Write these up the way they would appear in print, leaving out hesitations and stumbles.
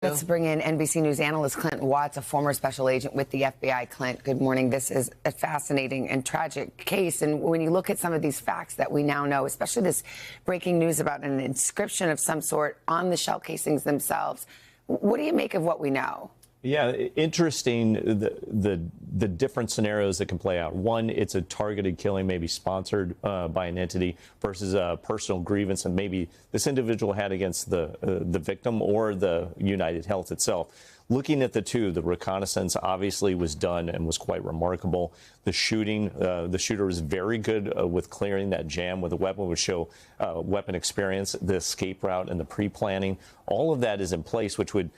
Let's bring in NBC News analyst Clint Watts, a former special agent with the FBI. Clint, good morning. This is a fascinating and tragic case. And when you look at some of these facts that we now know, especially this breaking news about an inscription of some sort on the shell casings themselves, what do you make of what we know? Yeah, interesting, the different scenarios that can play out. One, it's a targeted killing, maybe sponsored by an entity, versus a personal grievance, and maybe this individual had against the victim or the UnitedHealth itself. Looking at the two, the reconnaissance obviously was done and was quite remarkable. The shooting, the shooter was very good with clearing that jam with a weapon, would show weapon experience, the escape route, and the pre-planning. All of that is in place, which would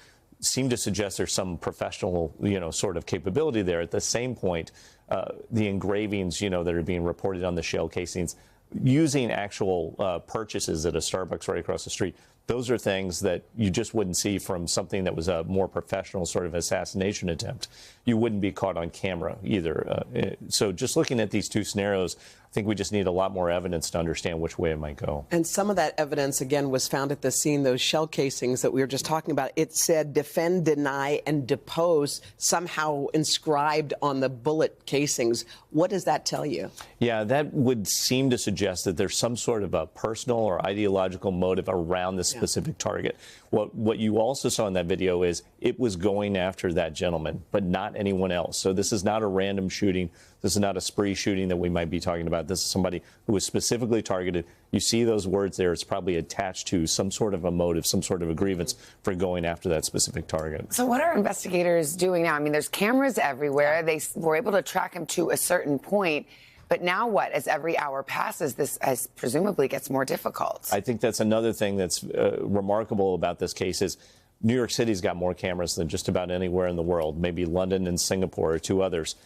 seem to suggest there's some professional, sort of capability there. At the same point, the engravings, that are being reported on the shell casings, using actual purchases at a Starbucks right across the street, those are things that you just wouldn't see from something that was a more professional sort of assassination attempt. You wouldn't be caught on camera either. So just looking at these two scenarios, I think we just need a lot more evidence to understand which way it might go. And some of that evidence, again, was found at the scene, those shell casings that we were just talking about. It said defend, deny, and depose, somehow inscribed on the bullet casings. What does that tell you? Yeah, that would seem to suggest that there's some sort of a personal or ideological motive around this specific target. What you also saw in that video is it was going after that gentleman, but not anyone else. So this is not a random shooting. This is not a spree shooting that we might be talking about. This is somebody who was specifically targeted. You see those words there. It's probably attached to some sort of a motive, some sort of a grievance for going after that specific target. So what are investigators doing now? I mean, there's cameras everywhere. They were able to track him to a certain point. But now what? As every hour passes, this presumably gets more difficult. I think that's another thing that's remarkable about this case is New York City's got more cameras than just about anywhere in the world. Maybe London and Singapore are two others.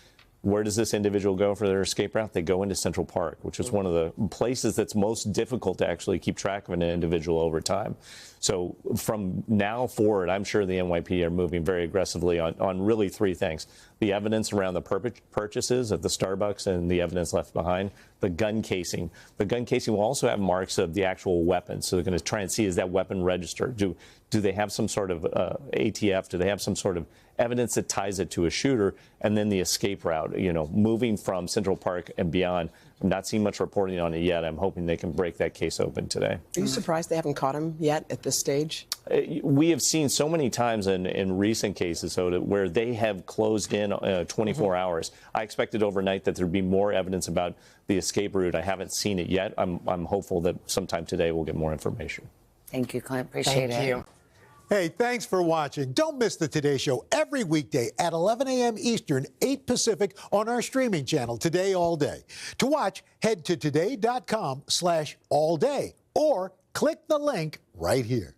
Where does this individual go for their escape route? They go into Central Park, which is one of the places that's most difficult to actually keep track of an individual over time. So from now forward, I'm sure the NYPD are moving very aggressively on really three things. The evidence around the purchases at the Starbucks and the evidence left behind. The gun casing. The gun casing will also have marks of the actual weapon. So they're going to try and see, is that weapon registered? Do they have some sort of ATF? Do they have some sort of evidence that ties it to a shooter? And then the escape route, moving from Central Park and beyond. I'm not seeing much reporting on it yet. I'm hoping they can break that case open today. Are you surprised they haven't caught him yet at this stage? We have seen so many times in recent cases, Hoda, where they have closed in 24 hours. I expected overnight that there'd be more evidence about the escape route. I haven't seen it yet. I'm hopeful that sometime today we'll get more information. Thank you, Clint. Appreciate it. Thank you. Hey, thanks for watching. Don't miss the Today Show every weekday at 11 a.m. Eastern, 8 Pacific on our streaming channel, Today All Day. To watch, head to today.com/allday or click the link right here.